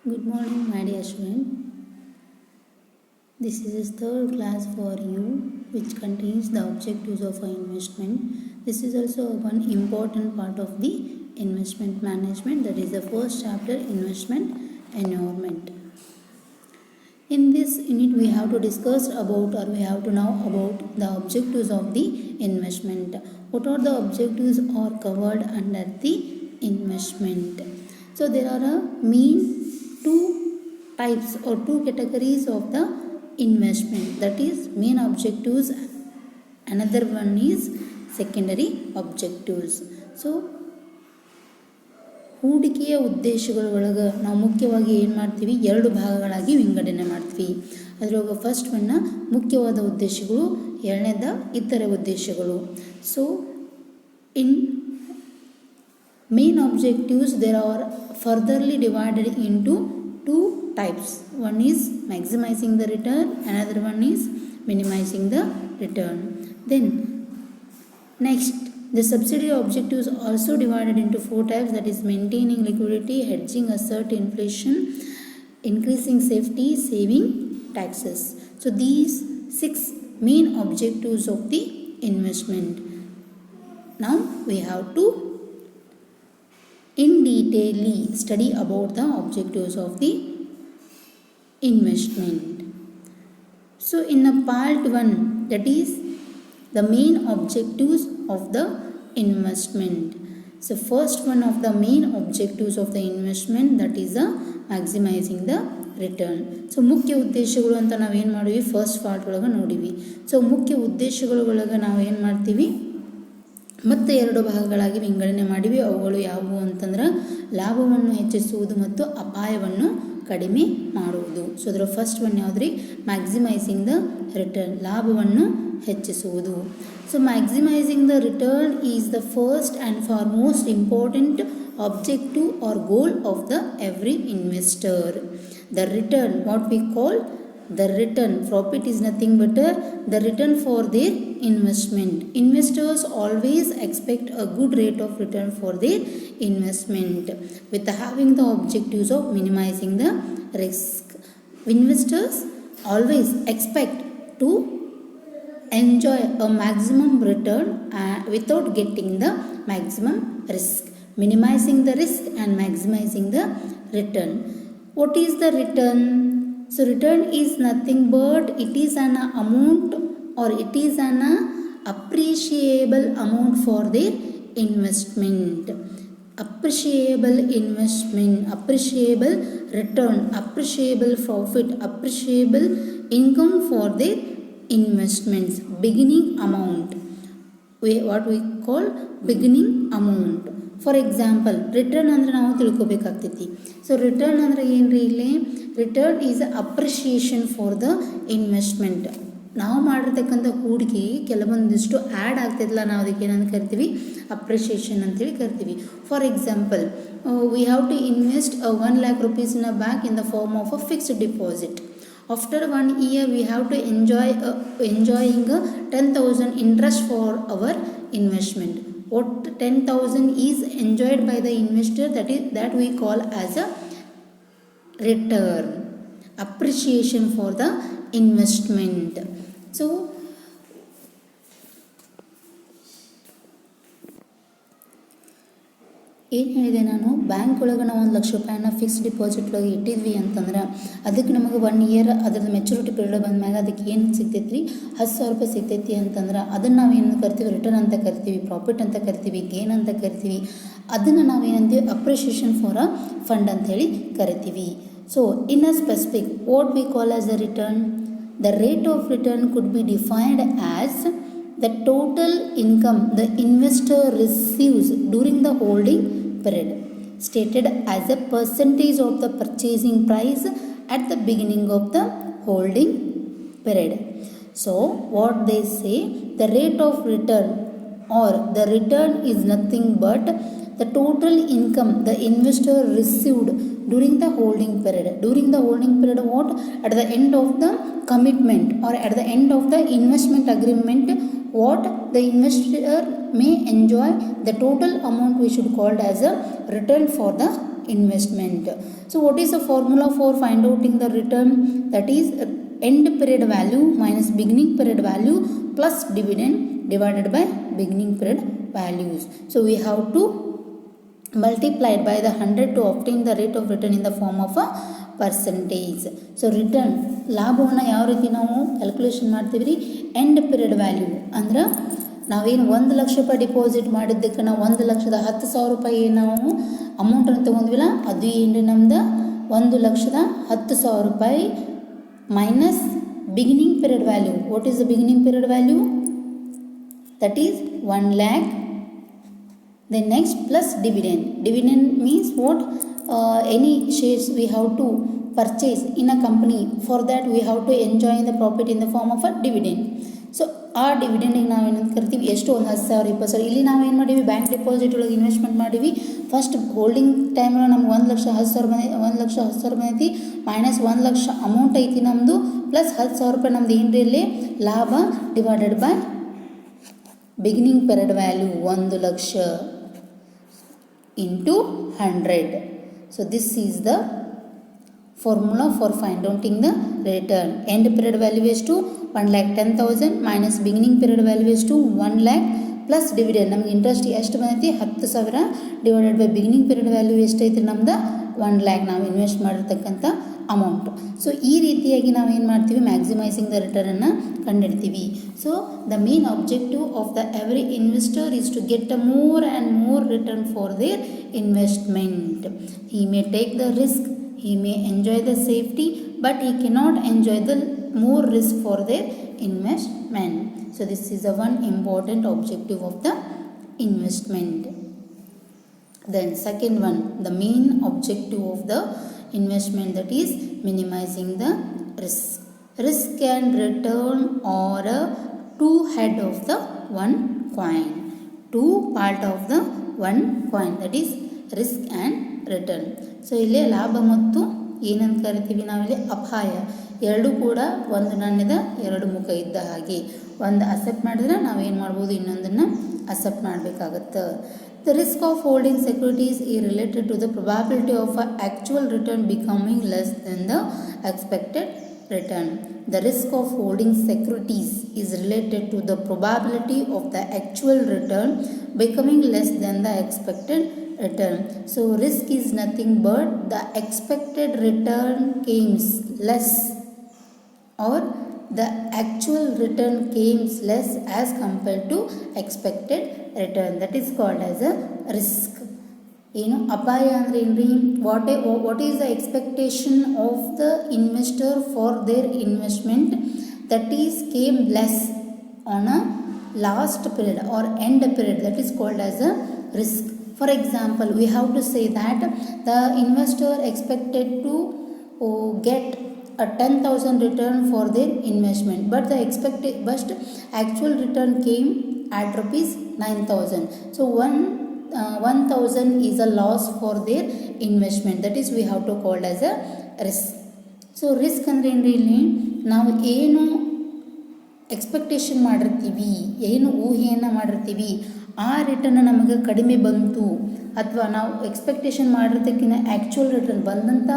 Good morning, my dear student. This is a third class for you, which contains the objectives of our investment. This is also one important part of the investment management. That is the first chapter, investment environment. In this unit, we have to discuss about, or we have to know about the objectives of the investment. What are the objectives are covered under the investment? So there are a main two types or two categories of the investment, that is main objectives, another one is secondary objectives. So ಹೂಡಿಕೆಯ ಉದ್ದೇಶಗಳ ಒಳಗೆ ನಾವು ಮುಖ್ಯವಾಗಿ ಏನು ಮಾಡ್ತೀವಿ, ಎರಡು ಭಾಗಗಳಾಗಿ ವಿಂಗಡಣೆ ಮಾಡ್ತೀವಿ. ಅದರೊಳಗೆ ಫಸ್ಟ್ ಒನ್ನ ಮುಖ್ಯವಾದ ಉದ್ದೇಶಗಳು, ಎರಡನೇದ ಇತರೆ ಉದ್ದೇಶಗಳು. So in main objectives there are furtherly divided into two types. One is maximizing the return, another one is minimizing the return. Then next, the subsidiary objectives also divided into four types, that is maintaining liquidity, hedging assert inflation, increasing safety, saving taxes. So these six main objectives of the investment. Now we have to in detail study about the objectives of the investment. So in the part 1, that is the main objectives of the investment. So first one of the main objectives of the investment, that is maximizing the return. So ಮುಖ್ಯ ಉದ್ದೇಶಗಳು ಅಂತ ನಾವೇನು ಮಾಡಿವಿ, first part ಒಳಗೆ ನೋಡಿವಿ. So ಮುಖ್ಯ ಉದ್ದೇಶಗಳ ಒಳಗೆ ನಾವು ಏನು ಮಾಡ್ತೀವಿ, ಮತ್ತೆ ಎರಡು ಭಾಗಗಳಾಗಿ ವಿಂಗಡಣೆ ಮಾಡಿವಿ. ಅವುಗಳು ಯಾವುವು ಅಂತಂದ್ರೆ ಲಾಭವನ್ನು ಹೆಚ್ಚಿಸುವುದು ಮತ್ತು ಅಪಾಯವನ್ನು ಕಡಿಮೆ ಮಾಡುವುದು. ಸೊ ಅದರ ಫಸ್ಟ್ ಒನ್ ಯಾವುದ್ರಿ, ಮ್ಯಾಕ್ಸಿಮೈಸಿಂಗ್ ದ ರಿಟರ್ನ್, ಲಾಭವನ್ನು ಹೆಚ್ಚಿಸುವುದು. So maximising the return is the first and for most important objective or goal of the every investor. The return, what we call the return, profit is nothing but the return for their investment. Investors always expect a good rate of return for their investment with having the objectives of minimizing the risk. Investors always expect to enjoy a maximum return without getting the maximum risk. Minimizing the risk and maximizing the return. What is the return? So return is nothing but it is an amount or it is an appreciable amount for their investment. Appreciable investment, appreciable return, appreciable profit, appreciable income for their investments. Beginning amount, what we call beginning amount. For example return ಅಂದರೆ ನಾವು ತಿಳ್ಕೊಬೇಕಾಗ್ತೈತಿ. So return ಅಂದರೆ ಏನು ರೀ, ಇಲ್ಲಿ return is appreciation for the investment. ನಾವು ಮಾಡಿರ್ತಕ್ಕಂಥ ಹೂಡಿಕೆ ಕೆಲವೊಂದಿಷ್ಟು ಆ್ಯಡ್ ಆಗ್ತೈತಲ್ಲ, ನಾವು ಅದಕ್ಕೆ ಏನಂತ ಕರಿತೀವಿ, ಅಪ್ರಿಷಿಯೇಷನ್ ಅಂತೇಳಿ ಕರಿತೀವಿ. For example, we have to invest 1 lakh rupees in a bank in the form of a fixed deposit. After 1 year we have to enjoying 10,000 interest for our investment. What 10,000 is enjoyed by the investor, that we call as a return, appreciation for the investment. So ಏನು ಹೇಳಿದೆ ನಾನು, bank ಒಳಗೆ ನಾವು 1 ಲಕ್ಷ ರೂಪಾಯಿನ fix deposit ಒಳಗೆ ಇಟ್ಟಿದ್ವಿ ಅಂತಂದ್ರೆ ಅದಕ್ಕೆ ನಮಗೆ 1 year ಅದ್ರದ್ದು ಮೆಚುರಿಟಿ ಪೀರಿಯಡ್ ಬಂದಮ್ಯಾಗ ಅದಕ್ಕೆ ಏನು ಸಿಗ್ತೈತಿ ರೀ, 10,000 ರೂಪಾಯಿ ಸಿಗ್ತೈತಿ ಅಂತಂದ್ರೆ ಅದನ್ನು ನಾವು ಏನು ಕರಿತೀವಿ, ರಿಟರ್ನ್ ಅಂತ ಕರಿತೀವಿ, ಪ್ರಾಫಿಟ್ ಅಂತ ಕರಿತೀವಿ, ಗೇನ್ ಅಂತ ಕರಿತೀವಿ. ಅದನ್ನು ನಾವು ಏನಂತೀವಿ, ಅಪ್ರಿಷಿಯೇಷನ್ ಫಾರ್ ಅ ಫಂಡ್ ಅಂಥೇಳಿ ಕರಿತೀವಿ. So in a specific, what we call as the return, the rate of return could be defined as the total income the investor receives during the holding period, stated as a percentage of the purchasing price at the beginning of the holding period. So what they say, the rate of return or the return is nothing but the total income the investor received during the holding period. During the holding period, what? At the end of the commitment or at the end of the investment agreement, what the investor may enjoy the total amount we should call as a return for the investment. So what is the formula for find outing the return? That is end period value minus beginning period value plus dividend divided by beginning period values. So we have to multiply it by the 100 to obtain the rate of return in the form of a percentage. So return ಲಾಭವನ್ನು ಯಾವ ರೀತಿ ನಾವು calculation ಮಾಡ್ತೀವಿ ರೀ? End period value ಅಂದ್ರೆ ನಾವೇನು 1 ಲಕ್ಷ ರೂಪಾಯಿ deposit ಮಾಡಿದ್ದಕ್ಕೆ ನಾವು 1,10,000 ರೂಪಾಯಿ ಏನು ನಾವು ಅಮೌಂಟನ್ನು ತೊಗೊಂಡ್ವಿಲ್ಲ, ಅದು ಏನು ರೀ ನಮ್ದು 1,10,000 ರೂಪಾಯಿ minus beginning period value. What is the beginning period value? That is 1 lakh. Then next plus dividend. Dividend means what? Any shares we have to purchase in a company. For that we have to enjoy the profit in the form of a dividend. So ಆ ಡಿವಿಡೆಂಡಿಗೆ ನಾವು ಏನಂತ ಕರಿತೀವಿ? ಎಷ್ಟು? ಒಂದು 10,000 20,000. ಇಲ್ಲಿ ನಾವು ಏನು ಮಾಡೀವಿ? ಬ್ಯಾಂಕ್ ಡಿಪಾಸಿಟ್ ಒಳಗೆ ಇನ್ವೆಸ್ಟ್ಮೆಂಟ್ ಮಾಡೀವಿ. ಫಸ್ಟ್ ಹೋಲ್ಡಿಂಗ್ ಟೈಮ್ನಾಗ ನಮ್ಗೆ 1,10,000 ಬಂದೈತಿ ಮೈನಸ್ 1 ಲಕ್ಷ ಅಮೌಂಟ್ ಐತಿ ನಮ್ಮದು ಪ್ಲಸ್ 10,000 ರೂಪಾಯಿ ನಮ್ದು ಏನು ರೀ ಇಲ್ಲಿ ಲಾಭ divided by beginning period value 1 lakh into 100. So this is the formula for find outing the return. End period value is to 1,10,000 minus beginning period value is to 1 lakh plus dividend. ನಮ್ಗೆ interest ಎಷ್ಟು ಬಂದೈತಿ? 10,000 divided by beginning period value ಎಷ್ಟೈತಿ ನಮ್ದು? 1 lakh ನಾವು invest ಮಾಡಿರ್ತಕ್ಕಂಥ amount. So ಈ ರೀತಿಯಾಗಿ ನಾವು ಏನು ಮಾಡ್ತೀವಿ? ಮ್ಯಾಕ್ಸಿಮೈಸಿಂಗ್ ದ ರಿಟರ್ನನ್ನು ಕಂಡುಹಿಡ್ತೀವಿ. So the main objective of the every investor is to get a more and more return for their investment. He may take the risk, he may enjoy the safety, but he cannot enjoy the more risk for their investment. So this is the one important objective of the investment. Then second one, the main objective of the investment, that is minimizing the risk. Risk and return are two head of the one coin, two part of the one coin, that is risk and return. So ಇಲ್ಲಿ ಲಾಭ ಮತ್ತು ಏನಂತ ಕರಿತೀವಿ ನಾವಿಲ್ಲಿ ಅಪಾಯ, ಎರಡೂ ಕೂಡ ಒಂದು ನಾಣ್ಯದ ಎರಡು ಮುಖ ಇದ್ದ ಹಾಗೆ. ಒಂದು ಅಕ್ಸೆಪ್ಟ್ ಮಾಡಿದ್ರೆ ನಾವೇನು ಮಾಡ್ಬೋದು? ಇನ್ನೊಂದನ್ನು ಅಕ್ಸೆಪ್ಟ್ ಮಾಡಬೇಕಾಗತ್ತೆ. The risk of holding securities is related to the probability of a actual return becoming less than the expected return. The risk of holding securities is related to the probability of the actual return becoming less than the expected return. So risk is nothing but the expected return comes less or the actual return comes less as compared to expected return. That is called as a risk. ಏನು ಅಪಾಯ ಅಂದರೆ ಏನು ರೀ? What is the expectation of the investor for their investment that is came less on a last period or end period, that is called as a risk. For example, we have to say that the investor expected to get a 10,000 return for their investment, but the actual return came at rupees 9,000. So 1,000 is a loss for their investment. That is we have to call as a risk. So risk ಅಂದ್ರೆ ಏನ್ರಿ? ಇಲ್ಲಿ ನಾವು ಏನು expectation ಮಾಡಿರ್ತೀವಿ, ಏನು ಊಹೆಯನ್ನು ಮಾಡಿರ್ತೀವಿ, ಆ ರಿಟರ್ನ್ ನಮಗೆ ಕಡಿಮೆ ಬಂತು ಅಥವಾ ನಾವು ಎಕ್ಸ್ಪೆಕ್ಟೇಷನ್ ಮಾಡಿರೋದಕ್ಕಿಂತ ಆ್ಯಕ್ಚುಯಲ್ ರಿಟರ್ನ್ ಬಂದಂಥ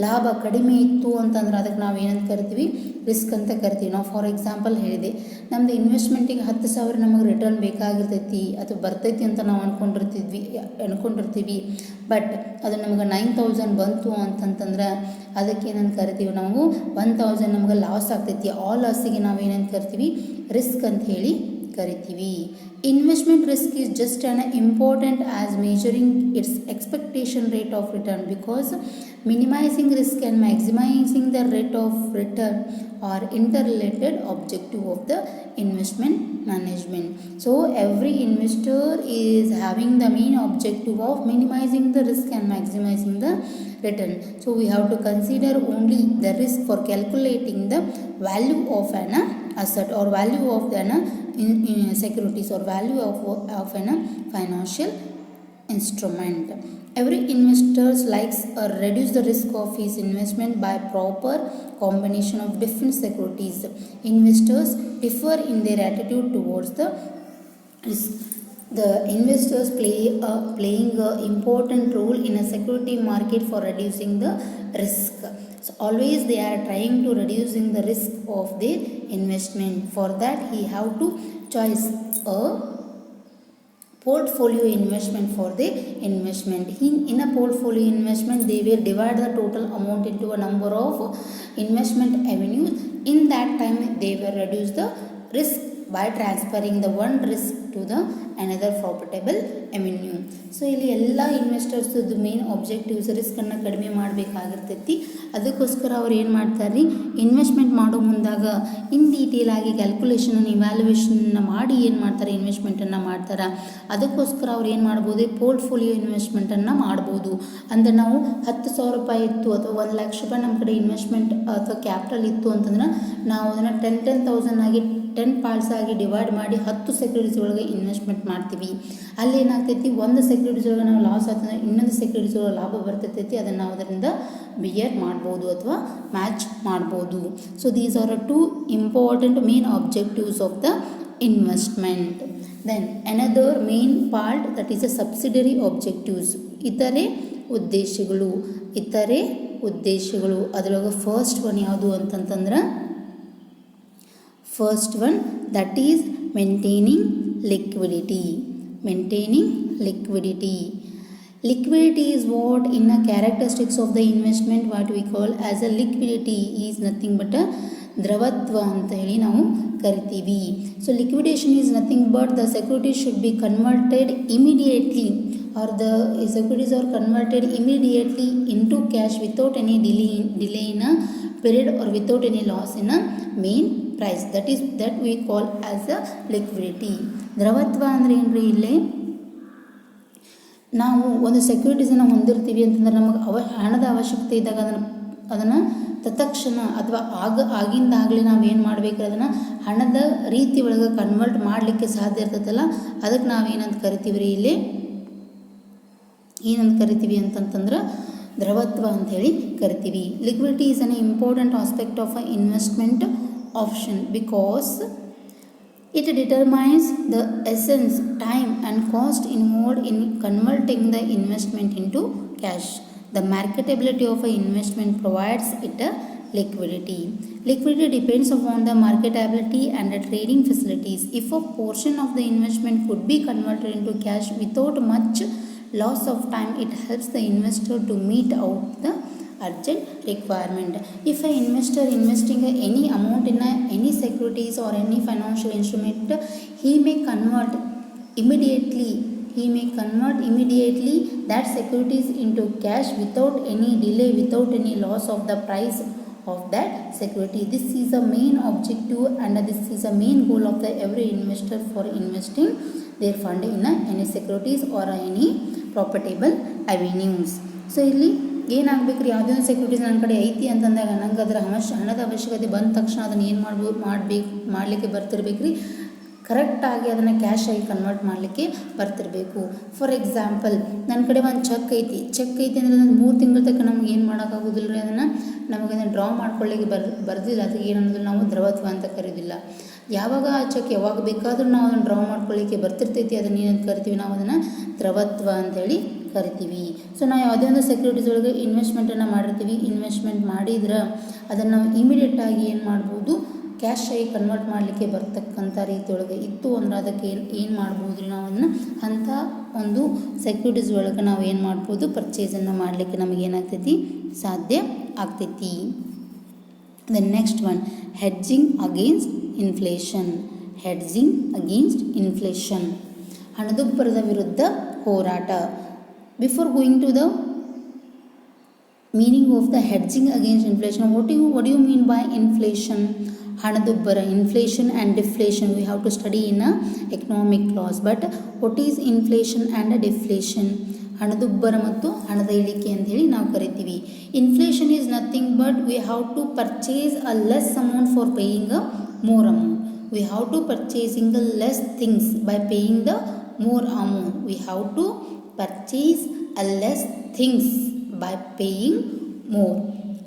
ಲಾಭ ಕಡಿಮೆ ಇತ್ತು ಅಂತಂದ್ರೆ ಅದಕ್ಕೆ ನಾವು ಏನಂತ ಕರಿತೀವಿ? ರಿಸ್ಕ್ ಅಂತ ಕರಿತೀವಿ. ನಾವು ಫಾರ್ ಎಕ್ಸಾಂಪಲ್ ಹೇಳಿದೆ, ನಮ್ಮದು ಇನ್ವೆಸ್ಟ್ಮೆಂಟಿಗೆ 10,000 ನಮಗೆ ರಿಟರ್ನ್ ಬೇಕಾಗಿರ್ತೈತಿ ಅಥವಾ ಬರ್ತೈತಿ ಅಂತ ನಾವು ಅನ್ಕೊಂಡಿರ್ತೀವಿ. ಬಟ್ ಅದು ನಮಗೆ 9,000 ಬಂತು ಅಂತಂತಂದ್ರೆ ಅದಕ್ಕೆ ಏನಂತ ಕರಿತೀವಿ? ನಾವು 1,000 ನಮಗೆ ಲಾಸ್ ಆಗ್ತೈತಿ. ಆ ಲಾಸಿಗೆ ನಾವು ಏನಂತ ಕರಿತೀವಿ? ರಿಸ್ಕ್ ಅಂತ ಹೇಳಿ ಕರಿತೀವಿ. Investment risk is just as important as measuring its expectation rate of return, because minimizing risk and maximizing the rate of return are interrelated objective of the investment management. So every investor is having the main objective of minimizing the risk and maximizing the return. So we have to consider only the risk for calculating the value of an asset or value of an securities or value of an financial instrument. Every investor likes or reduce the risk of his investment by proper combination of different securities. Investors differ in their attitude towards the risk. The investors playing a important role in a security market for reducing the risk. So always they are trying to reducing the risk of their investment. For that he have to choose a portfolio investment for the investment. In a portfolio investment, they will divide the total amount into a number of investment avenues. In that time they will reduce the risk by transferring the one risk to the another profitable avenue. So ಇಲ್ಲಿ ಎಲ್ಲ ಇನ್ವೆಸ್ಟರ್ಸ್ದು main objectives ರಿಸ್ಕನ್ನು ಕಡಿಮೆ ಮಾಡಬೇಕಾಗಿರ್ತೈತಿ. ಅದಕ್ಕೋಸ್ಕರ ಅವ್ರು ಏನು ಮಾಡ್ತಾರೆ ರೀ, investment ಮಾಡೋ ಮುಂದಾಗ ಇನ್ ಡೀಟೇಲ್ ಆಗಿ ಕ್ಯಾಲ್ಕುಲೇಷನನ್ನು ಇವ್ಯಾಲ್ಯೂಯೇಷನ್ನ ಮಾಡಿ ಏನು ಮಾಡ್ತಾರೆ, ಇನ್ವೆಸ್ಟ್ಮೆಂಟನ್ನು ಮಾಡ್ತಾರೆ. ಅದಕ್ಕೋಸ್ಕರ ಅವ್ರು ಏನು ಮಾಡ್ಬೋದು, ಪೋರ್ಟ್ಫೋಲಿಯೋ ಇನ್ವೆಸ್ಟ್ಮೆಂಟನ್ನು ಮಾಡ್ಬೋದು. ಅಂದರೆ ನಾವು 10,000 ರೂಪಾಯಿ ಇತ್ತು ಅಥವಾ 1 ಲಕ್ಷ ರೂಪಾಯಿ ನಮ್ಮ ಕಡೆ ಇನ್ವೆಸ್ಟ್ಮೆಂಟ್ ಅಥವಾ ಕ್ಯಾಪಿಟಲ್ ಇತ್ತು ಅಂತಂದ್ರೆ ನಾವು ಅದನ್ನು 10,000 ಆಗಿ 10 ಪಾರ್ಟ್ಸ್ ಆಗಿ ಡಿವೈಡ್ ಮಾಡಿ 10 ಸೆಕ್ಯೂರಿಟೀಸ್ ಒಳಗೆ ಇನ್ವೆಸ್ಟ್ಮೆಂಟ್ ಮಾಡ್ತೀವಿ. ಅಲ್ಲಿ ಏನಾಗ್ತೈತಿ, ಒಂದು ಸೆಕ್ಯೂರಿಟೀಸ್ ಒಳಗೆ ನಾವು ಲಾಸ್ ಆಗ್ತದೆ, ಇನ್ನೊಂದು ಸೆಕ್ಯೂರಿಟೀಸ್ ಒಳಗೆ ಲಾಭ ಬರ್ತೈತಿ. ಅದನ್ನು ನಾವು ಅದರಿಂದ ಬಿಯರ್ ಮಾಡ್ಬೋದು ಅಥವಾ ಮ್ಯಾಚ್ ಮಾಡ್ಬೋದು. So these are 2 important main objectives of the investment. Then another main part that is a subsidiary objectives, ಇತರೆ ಉದ್ದೇಶಗಳು. ಅದರೊಳಗೆ ಫಸ್ಟ್ ಒನ್ ಯಾವುದು ಅಂತಂತಂದ್ರೆ, first one that is maintaining liquidity. Liquidity is what in a characteristics of the investment what we call as a liquidity is nothing but a ದ್ರವತ್ವ ಅಂತ ಹೇಳಿ ನಾವು ಕರಿತೀವಿ. So liquidation is nothing but the securities should be converted immediately or the securities are converted immediately into cash without any delay in a period or without any loss in a main price. That we call as a liquidity. ದ್ರವತ್ವ ಅಂದರೆ ಏನ್ರಿ, ಇಲ್ಲೇ ನಾವು ಒಂದು ಸೆಕ್ಯೂರಿಟೀಸನ್ನು ಹೊಂದಿರ್ತೀವಿ ಅಂತಂದ್ರೆ ನಮಗೆ ಹಣದ ಅವಶ್ಯಕತೆ ಇದ್ದಾಗ ಅದನ್ನು ತತ್ಕ್ಷಣ ಅಥವಾ ಆಗಿಂದಾಗಲೇ ನಾವು ಏನು ಮಾಡಬೇಕು, ಅದನ್ನು ಹಣದ ರೀತಿ ಒಳಗೆ ಕನ್ವರ್ಟ್ ಮಾಡಲಿಕ್ಕೆ ಸಾಧ್ಯ ಇರ್ತೈತಲ್ಲ, ಅದಕ್ಕೆ ನಾವು ಏನಂತ ಕರಿತೀವಿ ರೀ, ಇಲ್ಲಿ ಏನಂತ ಕರಿತೀವಿ ಅಂತಂತಂದ್ರೆ ದ್ರವತ್ವ ಅಂಥೇಳಿ ಕರಿತೀವಿ. Liquidity is an important aspect of a investment option because it determines the essence, time and cost involved in converting the investment into cash. The marketability of an investment provides it a liquidity. Liquidity depends upon the marketability and the trading facilities. If a portion of the investment could be converted into cash without much loss of time, it helps the investor to meet out the urgent requirement. If an investor investing any amount in any securities or any financial instrument, he may convert immediately that securities into cash without any delay, without any loss of the price of that security. This is a main objective and this is a main goal of the every investor for investing their fund in any securities or any profitable avenues. So ಇಲ್ಲಿ ಏನಾಗಬೇಕು ರೀ, ಯಾವುದೇ ಒಂದು securities ನನ್ನ ಕಡೆ ಐತಿ ಅಂತಂದಾಗ ನಂಗೆ ಅದರ ಹಣದ ಅವಶ್ಯಕತೆ ಬಂದ ತಕ್ಷಣ ಅದನ್ನು ಏನು ಮಾಡಲಿಕ್ಕೆ ಬರ್ತಿರ್ಬೇಕು ರೀ, ಕರೆಕ್ಟಾಗಿ ಅದನ್ನು ಕ್ಯಾಶ್ ಆಗಿ ಕನ್ವರ್ಟ್ ಮಾಡಲಿಕ್ಕೆ ಬರ್ತಿರಬೇಕು. ಫಾರ್ ಎಕ್ಸಾಂಪಲ್, ನನ್ನ ಕಡೆ ಒಂದು ಚೆಕ್ ಐತಿ ಅಂದರೆ ಅದನ್ನು 3 ತಿಂಗಳ ತನಕ ನಮ್ಗೆ ಏನು ಮಾಡೋಕ್ಕಾಗೋದಿಲ್ಲ ರೀ, ನಮಗೆ ಡ್ರಾ ಮಾಡ್ಕೊಳ್ಳಿಕ್ಕೆ ಬರ್ದಿಲ್ಲ, ಅದಕ್ಕೆ ಏನನ್ನೋದು ನಾವು ದ್ರವತ್ವ ಅಂತ ಕರೀದಿಲ್ಲ. ಯಾವಾಗ ಆ ಚೆಕ್ ಯಾವಾಗ ಬೇಕಾದರೂ ನಾವು ಅದನ್ನು ಡ್ರಾ ಮಾಡ್ಕೊಳ್ಳಿಕ್ಕೆ ಬರ್ತಿರ್ತೈತಿ, ಅದನ್ನು ಏನಂತ ಕರಿತೀವಿ, ನಾವು ಅದನ್ನು ದ್ರವತ್ವ ಅಂಥೇಳಿ ಕರಿತೀವಿ. ಸೊ ನಾವು ಯಾವುದೇ ಒಂದು ಸೆಕ್ಯೂರಿಟೀಸ್ ಒಳಗೆ ಇನ್ವೆಸ್ಟ್ಮೆಂಟನ್ನು ಮಾಡಿರ್ತೀವಿ, ಇನ್ವೆಸ್ಟ್ಮೆಂಟ್ ಮಾಡಿದ್ರೆ ಅದನ್ನು ನಾವು ಇಮಿಡಿಯೇಟಾಗಿ ಏನು ಮಾಡ್ಬೋದು, ಕ್ಯಾಶ್ ಆಗಿ ಕನ್ವರ್ಟ್ ಮಾಡಲಿಕ್ಕೆ ಬರ್ತಕ್ಕಂಥ ರೀತಿಯೊಳಗೆ ಇತ್ತು ಅಂದ್ರೆ ಅದಕ್ಕೆ ಏನು ಮಾಡ್ಬೋದು ರೀ, ನಾವು ಅದನ್ನು ಅಂಥ ಒಂದು ಸೆಕ್ಯೂರಿಟೀಸ್ ಒಳಗೆ ನಾವು ಏನು ಮಾಡ್ಬೋದು, ಪರ್ಚೇಸನ್ನು ಮಾಡಲಿಕ್ಕೆ ನಮಗೇನಾಗ್ತೈತಿ, ಸಾಧ್ಯ ಆಗ್ತೈತಿ. The next one, hedging against inflation. ಹಣದುಬ್ಬರದ ವಿರುದ್ಧ ಹೋರಾಟ. Before going to the meaning of the hedging against inflation, what do you mean by inflation? ಹಣದುಬ್ಬರ, inflation and deflation we have to study in a economic class. But what is inflation and deflation? ಹಣದುಬ್ಬರ ಮತ್ತು ಹಣದ ಇಳಿಕೆ ಅಂತ ಹೇಳಿ ನಾವು ಕರಿತೀವಿ. Inflation is nothing but we have to purchase a less amount for paying a more amount. We have to purchasing a less things by paying the more amount. We have to purchase a less things by paying more.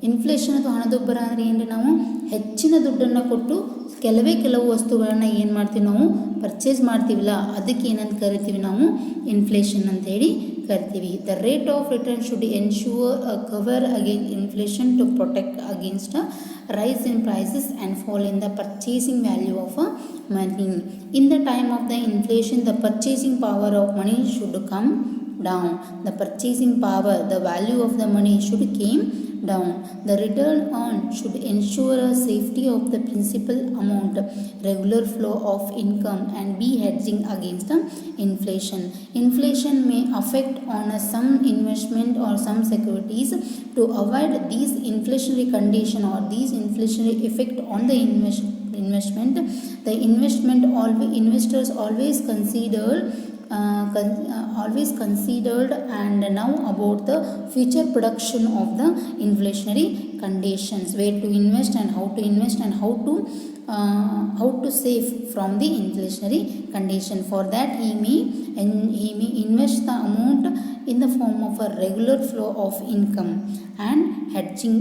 Inflation ಅಥವಾ ಹಣದುಬ್ಬರ ಅಂದರೆ ಏನು, ನಾವು ಹೆಚ್ಚಿನ ದುಡ್ಡನ್ನು ಕೊಟ್ಟು ಕೆಲವು ವಸ್ತುಗಳನ್ನು ಏನು ಮಾಡ್ತೀವಿ, ನಾವು ಪರ್ಚೇಸ್ ಮಾಡ್ತೀವಲ್ಲ ಅದಕ್ಕೆ ಏನಂತ ಕರಿತೀವಿ ನಾವು ಇನ್ಫ್ಲೇಷನ್ ಅಂತ ಹೇಳಿ ಕರಿತೀವಿ. The rate of return should ensure cover again inflation to protect against rise in prices and fall in the purchasing value of money. In the time of the inflation, the purchasing power of money should come down. The purchasing power, the value of the money should came down. The return on should ensure a safety of the principal amount, regular flow of income and be hedging against inflation. Inflation may affect on some investment or some securities. To avoid these inflationary condition or these inflationary effect on the investment, the investors always considered and now about the future production of the inflationary conditions, where to invest and how to invest and how to save from the inflationary condition. For that he may invest the amount in the form of a regular flow of income and hedging.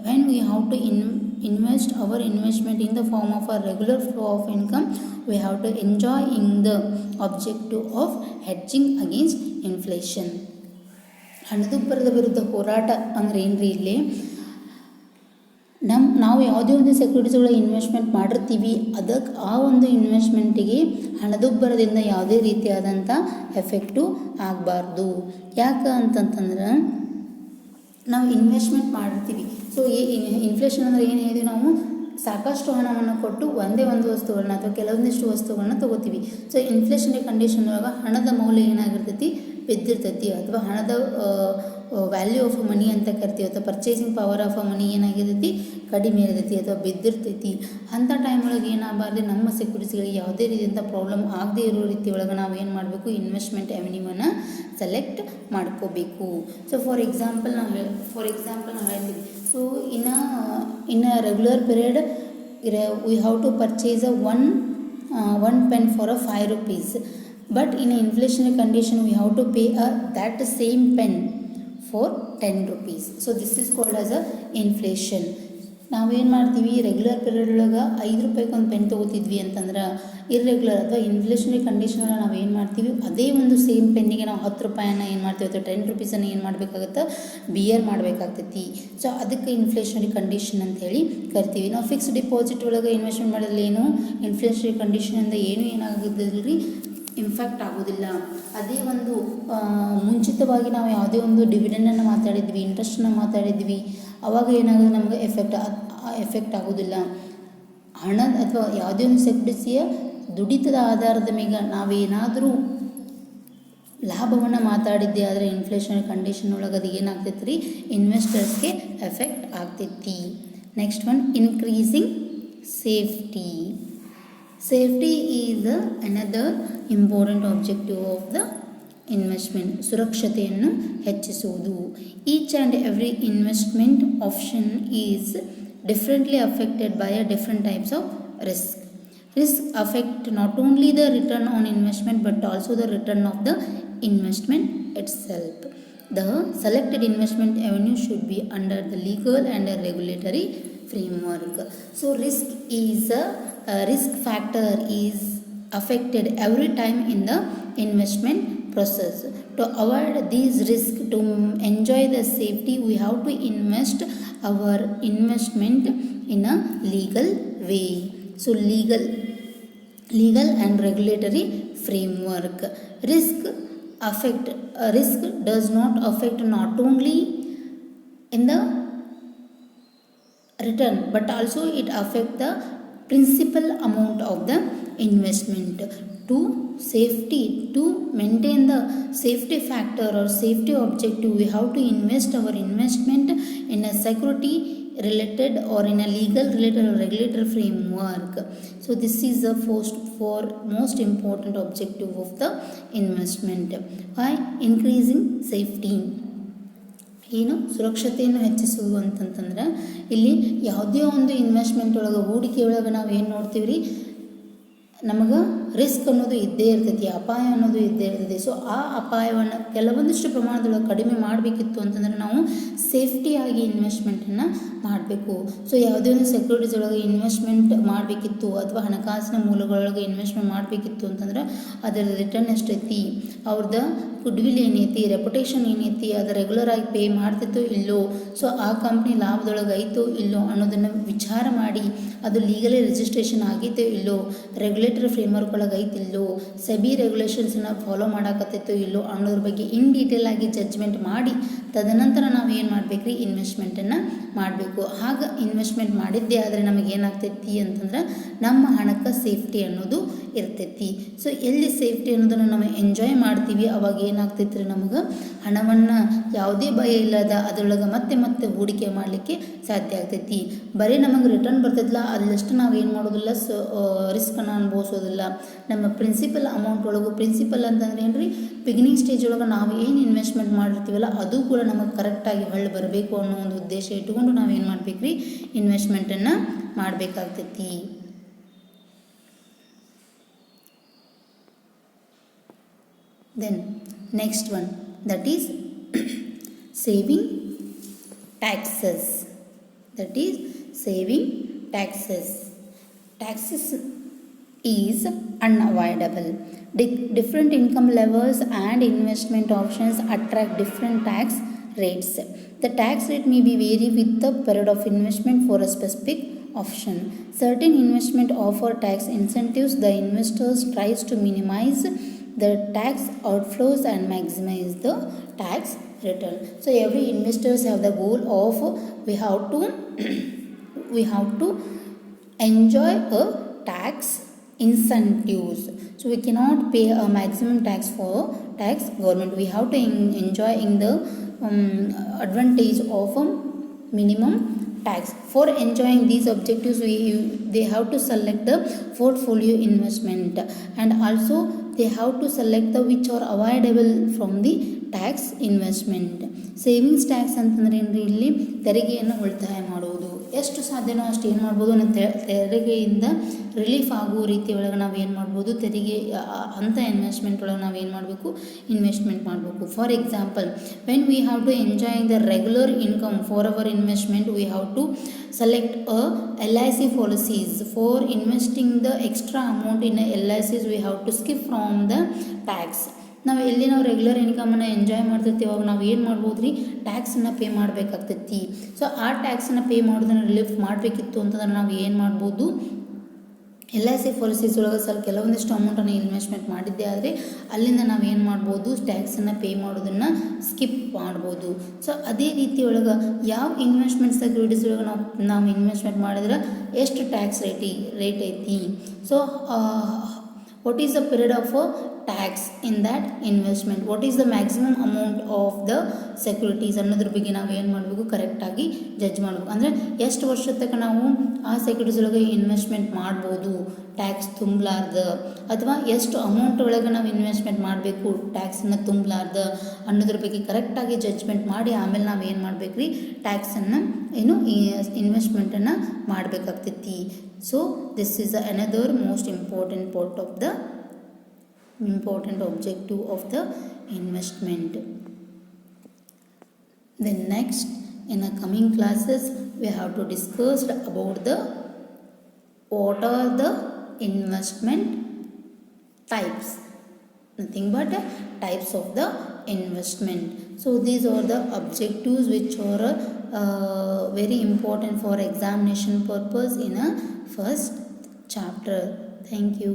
When we have to invest our investment in the form of a regular flow of income, we have to enjoy in the objective of hedging against inflation. ಹಣದುಬ್ಬರದ ವಿರುದ್ಧ ಹೋರಾಟ ಅಂದರೆ ಏನ್ರಿ ಇಲ್ಲಿ ನಾವು ಯಾವುದೇ ಒಂದು ಸೆಕ್ಯೂರಿಟೀಸ್ಗಳ investment ಮಾಡಿರ್ತೀವಿ ಅದಕ್ಕೆ ಆ ಒಂದು ಇನ್ವೆಸ್ಟ್ಮೆಂಟಿಗೆ ಹಣದುಬ್ಬರದಿಂದ ಯಾವುದೇ ರೀತಿಯಾದಂಥ ಎಫೆಕ್ಟು ಆಗಬಾರ್ದು. ಯಾಕೆ ಅಂತಂತಂದ್ರೆ ನಾವು ಇನ್ವೆಸ್ಟ್ಮೆಂಟ್ ಮಾಡಿರ್ತೀವಿ. ಸೊ ಇನ್ಫ್ಲೇಷನ್ ಅಂದರೆ ಏನು ಹೇಳಿದ್ವಿ ನಾವು ಸಾಕಷ್ಟು ಹಣವನ್ನು ಕೊಟ್ಟು ಒಂದೇ ಒಂದು ವಸ್ತುಗಳನ್ನ ಅಥವಾ ಕೆಲವೊಂದಿಷ್ಟು ವಸ್ತುಗಳನ್ನ ತೊಗೋತೀವಿ. ಸೊ ಇನ್ಫ್ಲೇಷನ್ ಕಂಡೀಷನ್ ಒಳಗೆ ಹಣದ ಮೌಲ್ಯ ಏನಾಗಿರ್ತೈತಿ ಬಿದ್ದಿರ್ತೈತಿ ಅಥವಾ ಹಣದ ವ್ಯಾಲ್ಯೂ ಆಫ್ ಮನಿ ಅಂತ ಕರಿತೀವಿ ಅಥವಾ ಪರ್ಚೇಸಿಂಗ್ ಪವರ್ ಆಫ್ ಮನಿ ಏನಾಗಿರ್ತೈತಿ ಕಡಿಮೆ ಇರ್ತೈತಿ ಅಥವಾ ಬಿದ್ದಿರ್ತೈತಿ. ಅಂಥ ಟೈಮ್ ಒಳಗೆ ಏನಾಗಬಾರ್ದು ನಮ್ಮ ಸೆಕ್ಯೂರಿಟೀಸ್ಗಳಿಗೆ ಯಾವುದೇ ರೀತಿಯಂಥ ಪ್ರಾಬ್ಲಮ್ ಆಗದೇ ಇರೋ ರೀತಿ ಒಳಗೆ ನಾವು ಏನು ಮಾಡಬೇಕು ಇನ್ವೆಸ್ಟ್ಮೆಂಟ್ ಅವೆನ್ಯೂವನ್ನು ಸೆಲೆಕ್ಟ್ ಮಾಡ್ಕೋಬೇಕು. ಸೊ ಫಾರ್ ಎಕ್ಸಾಂಪಲ್ ನಾವು ಹೇಳ್ತೀವಿ. So in a regular period we have to purchase one pen for a 5 rupees, but in an inflationary condition we have to pay that same pen for 10 rupees. So this is called as a inflation. ನಾವೇನು ಮಾಡ್ತೀವಿ regular period ಒಳಗೆ 5 ರೂಪಾಯಿಗೆ ಒಂದು pen ತೊಗೋತಿದ್ವಿ ಅಂತಂದ್ರೆ irregular ಅಥವಾ inflationary condition ಒಳಗೆ ನಾವು ಏನು ಮಾಡ್ತೀವಿ ಅದೇ ಒಂದು ಸೇಮ್ ಪೆನ್ನಿಗೆ ನಾವು 10 ರೂಪಾಯಿನ ಏನು ಮಾಡ್ತೀವಿ ಅಥವಾ 10 ರೂಪೀಸನ್ನು ಏನು ಮಾಡಬೇಕಾಗತ್ತೆ ಬಿಯರ್ ಮಾಡಬೇಕಾಗ್ತೈತಿ. ಸೊ ಅದಕ್ಕೆ ಇನ್ಫ್ಲೇಷನರಿ ಕಂಡೀಷನ್ ಅಂತ ಹೇಳಿ ಕರಿತೀವಿ. ನಾವು ಫಿಕ್ಸ್ಡ್ ಡಿಪಾಸಿಟ್ ಒಳಗೆ ಇನ್ವೆಸ್ಟ್ಮೆಂಟ್ ಮಾಡೋದ್ರಲ್ಲಿ ಏನು ಇನ್ಫ್ಲೇಷನರಿ ಕಂಡೀಷನಿಂದ ಏನಾಗೋದಿಲ್ಲ ರೀ ಇಂಫ್ಯಾಕ್ಟ್ ಆಗೋದಿಲ್ಲ. ಅದೇ ಒಂದು ಮುಂಚಿತವಾಗಿ ನಾವು ಯಾವುದೇ ಒಂದು ಡಿವಿಡೆಂಡನ್ನು ಮಾತಾಡಿದ್ವಿ ಇಂಟ್ರೆಸ್ಟನ್ನು ಮಾತಾಡಿದ್ವಿ ಅವಾಗ ಏನಾಗೋದು ನಮಗೆ ಎಫೆಕ್ಟ್ ಆಗೋದಿಲ್ಲ. ಹಣ ಅಥವಾ ಯಾವುದೇ ಒಂದು ಸೆಕ್ಯೂರಿಟಿಯ ದುಡಿತದ ಆಧಾರದ ಮೇಲೆ ನಾವೇನಾದರೂ ಲಾಭವನ್ನು ಮಾತಾಡಿದ್ದೆ ಆದರೆ ಇನ್ಫ್ಲೇಷನ್ ಕಂಡೀಷನ್ ಒಳಗೆ ಅದು ಏನಾಗ್ತೈತೆ ರೀ ಇನ್ವೆಸ್ಟರ್ಸ್ಗೆ ಎಫೆಕ್ಟ್ ಆಗ್ತೈತಿ. Next one increasing safety. Safety is another important objective of the investment. ಸುರಕ್ಷತೆಯನ್ನು ಹೆಚ್ಚಿಸುವುದು. Each and every investment option is differently affected by a different types of risk. Risk affect not only the return on investment but also the return of the investment itself. The selected investment avenue should be under the legal and a regulatory framework. So risk factor is affected every time in the investment process. To avoid these risks, to enjoy the safety, we have to invest our investment in a legal way. So legal and regulatory framework. Risk does not affect not only in the return but also it affect the principal amount of the investment. To maintain the safety factor or safety objective, we have to invest our investment in a security related or in a legal related or regulatory framework. So this is the most important objective of the investment. Why? Increasing safety. ಏನು ಸುರಕ್ಷತೆಯನ್ನು ಹೆಚ್ಚಿಸುವುದು ಅಂತಂತಂದ್ರೆ ಇಲ್ಲಿ ಯಾವುದೇ ಒಂದು investment ಒಳಗೆ ಹೂಡಿಕೆ ಒಳಗೆ ನಾವು ಏನು ನೋಡ್ತೀವಿ ರೀ ನಮಗೆ ರಿಸ್ಕ್ ಅನ್ನೋದು ಇದ್ದೇ ಇರ್ತೈತಿ, ಅಪಾಯ ಅನ್ನೋದು ಇದ್ದೇ ಇರ್ತೈತಿ. ಸೊ ಆ ಅಪಾಯವನ್ನು ಕೆಲವೊಂದಿಷ್ಟು ಪ್ರಮಾಣದೊಳಗೆ ಕಡಿಮೆ ಮಾಡಬೇಕಿತ್ತು ಅಂತಂದರೆ ನಾವು ಸೇಫ್ಟಿಯಾಗಿ ಇನ್ವೆಸ್ಟ್ಮೆಂಟನ್ನು ಮಾಡಬೇಕು. ಸೊ ಯಾವುದೇ ಒಂದು ಸೆಕ್ಯೂರಿಟೀಸ್ ಒಳಗೆ ಇನ್ವೆಸ್ಟ್ಮೆಂಟ್ ಮಾಡಬೇಕಿತ್ತು ಅಥವಾ ಹಣಕಾಸಿನ ಮೂಲಗಳೊಳಗೆ ಇನ್ವೆಸ್ಟ್ಮೆಂಟ್ ಮಾಡಬೇಕಿತ್ತು ಅಂತಂದ್ರೆ ಅದರ ರಿಟರ್ನ್ ಎಷ್ಟೈತಿ, ಅವ್ರದ್ದು ಗುಡ್ವಿಲ್ ಏನೈತಿ, ರೆಪ್ಯುಟೇಷನ್ ಏನೈತಿ, ಅದು ರೆಗ್ಯುಲರ್ ಆಗಿ ಪೇ ಮಾಡ್ತಿತ್ತೋ ಇಲ್ಲೋ, ಸೊ ಆ ಕಂಪ್ನಿ ಲಾಭದೊಳಗೆ ಐತೋ ಇಲ್ಲೋ ಅನ್ನೋದನ್ನು ವಿಚಾರ ಮಾಡಿ, ಅದು ಲೀಗಲಿ ರಿಜಿಸ್ಟ್ರೇಷನ್ ಆಗೈತೋ ಇಲ್ಲೋ, ರೆಗ್ಯುಲೇಟರಿ ಫ್ರೇಮ್ವರ್ಕ್ ಒಳಗೆ ಐತಿಲ್ಲೋ, ಸೆಬಿ ರೆಗ್ಯುಲೇಷನ್ಸನ್ನು ಫಾಲೋ ಮಾಡಾಕತ್ತೈತೋ ಇಲ್ಲೋ ಅನ್ನೋದ್ರ ಬಗ್ಗೆ ಇನ್ ಡೀಟೇಲ್ ಆಗಿ ಜಡ್ಜ್ಮೆಂಟ್ ಮಾಡಿ ತದನಂತರ ನಾವು ಏನು ಮಾಡಬೇಕ್ರಿ, ಇನ್ವೆಸ್ಟ್ಮೆಂಟನ್ನು ಮಾಡಬೇಕು. ಆಗ ಇನ್ವೆಸ್ಟ್ಮೆಂಟ್ ಮಾಡಿದ್ದೇ ಆದರೆ ನಮಗೆ ಏನಾಗ್ತೈತಿ ಅಂತಂದ್ರೆ ನಮ್ಮ ಹಣಕ್ಕೆ ಸೇಫ್ಟಿ ಅನ್ನೋದು ಇರ್ತೈತಿ. ಸೊ ಎಲ್ಲಿ ಸೇಫ್ಟಿ ಅನ್ನೋದನ್ನು ನಾವು ಎಂಜಾಯ್ ಮಾಡ್ತೀವಿ ಅವಾಗ ಏನಾಗ್ತೈತಿ ರೀ, ನಮಗೆ ಹಣವನ್ನು ಯಾವುದೇ ಭಯ ಇಲ್ಲದ ಅದರೊಳಗೆ ಮತ್ತೆ ಮತ್ತೆ ಹೂಡಿಕೆ ಮಾಡಲಿಕ್ಕೆ ಸಾಧ್ಯ ಆಗ್ತೈತಿ. ಬರೀ ನಮಗೆ ರಿಟರ್ನ್ ಬರ್ತೈತಿಲ್ಲ ಅಲ್ಲಷ್ಟು ನಾವು ಏನು ಮಾಡೋದಿಲ್ಲ, ರಿಸ್ಕನ್ನು ಅನುಭವಿಸೋದಿಲ್ಲ. ನಮ್ಮ ಪ್ರಿನ್ಸಿಪಲ್ ಅಮೌಂಟ್ ಒಳಗೂ, ಪ್ರಿನ್ಸಿಪಲ್ ಅಂತಂದ್ರೆ ಏನು ರೀ, ಬಿಗಿನಿಂಗ್ ಸ್ಟೇಜ್ ಒಳಗೆ ನಾವು ಏನು ಇನ್ವೆಸ್ಟ್ಮೆಂಟ್ ಮಾಡಿರ್ತೀವಲ್ಲ ಅದು ಕೂಡ ನಮಗೆ ಕರೆಕ್ಟಾಗಿ ಹೊಳ್ಳಿ ಬರಬೇಕು ಅನ್ನೋ ಒಂದು ಉದ್ದೇಶ ಇಟ್ಟುಕೊಂಡು ನಾವೇನು ಮಾಡ್ಬೇಕು ರೀ, ಇನ್ವೆಸ್ಟ್ಮೆಂಟನ್ನು ಮಾಡಬೇಕಾಗ್ತೈತಿ. Then next one, that is saving taxes. That is saving taxes. Taxes is unavoidable. Different income levels and investment options attract different tax rates. The tax rate may be vary with the period of investment for a specific option. Certain investment offer tax incentives. The investors tries to minimize the tax outflows and maximize the tax return. So every investors have the goal of we have to enjoy a tax incentives. So we cannot pay a maximum tax for tax government. We have to enjoy in the advantage of a minimum tax. For enjoying these objectives they have to select the portfolio investment, and also they have to select the which are avoidable from the tax investment. Savings tax ಅಂತಂದ್ರೆ ಏನ್ರಿ, ಇಲ್ಲಿ ತೆರಿಗೆಯನ್ನು ಉಳಿತಾಯ ಮಾಡುವುದು. ಎಷ್ಟು ಸಾಧ್ಯನೋ ಅಷ್ಟು ಏನು ಮಾಡ್ಬೋದು, ತೆರಿಗೆಯಿಂದ ರಿಲೀಫ್ ಆಗುವ ರೀತಿ ಒಳಗೆ ನಾವು ಏನು ಮಾಡ್ಬೋದು, ತೆರಿಗೆ ಅಂಥ ಇನ್ವೆಸ್ಟ್ಮೆಂಟ್ ಒಳಗೆ ನಾವು ಏನು ಮಾಡಬೇಕು, ಇನ್ವೆಸ್ಟ್ಮೆಂಟ್ ಮಾಡಬೇಕು. For example, when we have to enjoying the regular income for our investment, we have to select a LIC policies. For investing the extra amount in a LICs, we have to skip from the tax. ನಾವು ಎಲ್ಲಿ ನಾವು regular ಇನ್ಕಮನ್ನು enjoy ಮಾಡ್ತಿರ್ತೀವಿ ಅವಾಗ ನಾವು ಏನು ಮಾಡ್ಬೋದು ರೀ, ಟ್ಯಾಕ್ಸನ್ನು pay ಮಾಡಬೇಕಾಗ್ತೈತಿ. So ಆ ಟ್ಯಾಕ್ಸನ್ನು ಪೇ ಮಾಡೋದನ್ನು ರಿಲೀಫ್ ಮಾಡಬೇಕಿತ್ತು ಅಂತಂದ್ರೆ ನಾವು ಏನು ಮಾಡ್ಬೋದು, LIC ಪಾಲಿಸೀಸ್ ಒಳಗೆ ಸ್ವಲ್ಪ ಕೆಲವೊಂದಿಷ್ಟು ಅಮೌಂಟನ್ನು ಇನ್ವೆಸ್ಟ್ಮೆಂಟ್ ಮಾಡಿದ್ದೆ ಆದರೆ ಅಲ್ಲಿಂದ ನಾವು ಏನು ಮಾಡ್ಬೋದು, ಟ್ಯಾಕ್ಸನ್ನು ಪೇ ಮಾಡೋದನ್ನು ಸ್ಕಿಪ್ ಮಾಡ್ಬೋದು. ಸೊ ಅದೇ ರೀತಿ ಒಳಗೆ ಯಾವ ಇನ್ವೆಸ್ಟ್ಮೆಂಟ್ ಸೆಕ್ಯೂರಿಟೀಸ್ ಒಳಗೆ ನಾವು ಇನ್ವೆಸ್ಟ್ಮೆಂಟ್ ಮಾಡಿದ್ರೆ ಎಷ್ಟು ಟ್ಯಾಕ್ಸ್ ರೇಟ್ ಐತಿ, so what is the period of tax in that investment, what is the maximum amount of the securities ಅನ್ನೋದ್ರ ಬಗ್ಗೆ ನಾವು ಏನು ಮಾಡಬೇಕು, ಕರೆಕ್ಟಾಗಿ ಜಡ್ಜ್ ಮಾಡಬೇಕು. ಅಂದರೆ ಎಷ್ಟು ವರ್ಷದ ತನಕ ನಾವು ಆ ಸೆಕ್ಯೂರಿಟೀಸ್ ಒಳಗೆ ಇನ್ವೆಸ್ಟ್ಮೆಂಟ್ ಮಾಡ್ಬೋದು ಟ್ಯಾಕ್ಸ್ ತುಂಬಲಾರ್ದ, ಅಥವಾ ಎಷ್ಟು ಅಮೌಂಟ್ ಒಳಗೆ ನಾವು ಇನ್ವೆಸ್ಟ್ಮೆಂಟ್ ಮಾಡಬೇಕು ಟ್ಯಾಕ್ಸನ್ನು ತುಂಬಲಾರ್ದ ಅನ್ನೋದ್ರ ಬಗ್ಗೆ ಕರೆಕ್ಟಾಗಿ ಜಡ್ಜ್ಮೆಂಟ್ ಮಾಡಿ ಆಮೇಲೆ ನಾವು ಏನು ಮಾಡಬೇಕು ರೀ, ಟ್ಯಾಕ್ಸನ್ನು ಏನು ಇನ್ವೆಸ್ಟ್ಮೆಂಟನ್ನು ಮಾಡಬೇಕಾಗ್ತೈತಿ. So this is another most important part of the important objective of the investment. Then next, in the coming classes we have to discuss about the what are the investment types, nothing but types of the investment. So these are the objectives which are very important for examination purpose in a first chapter. Thank you.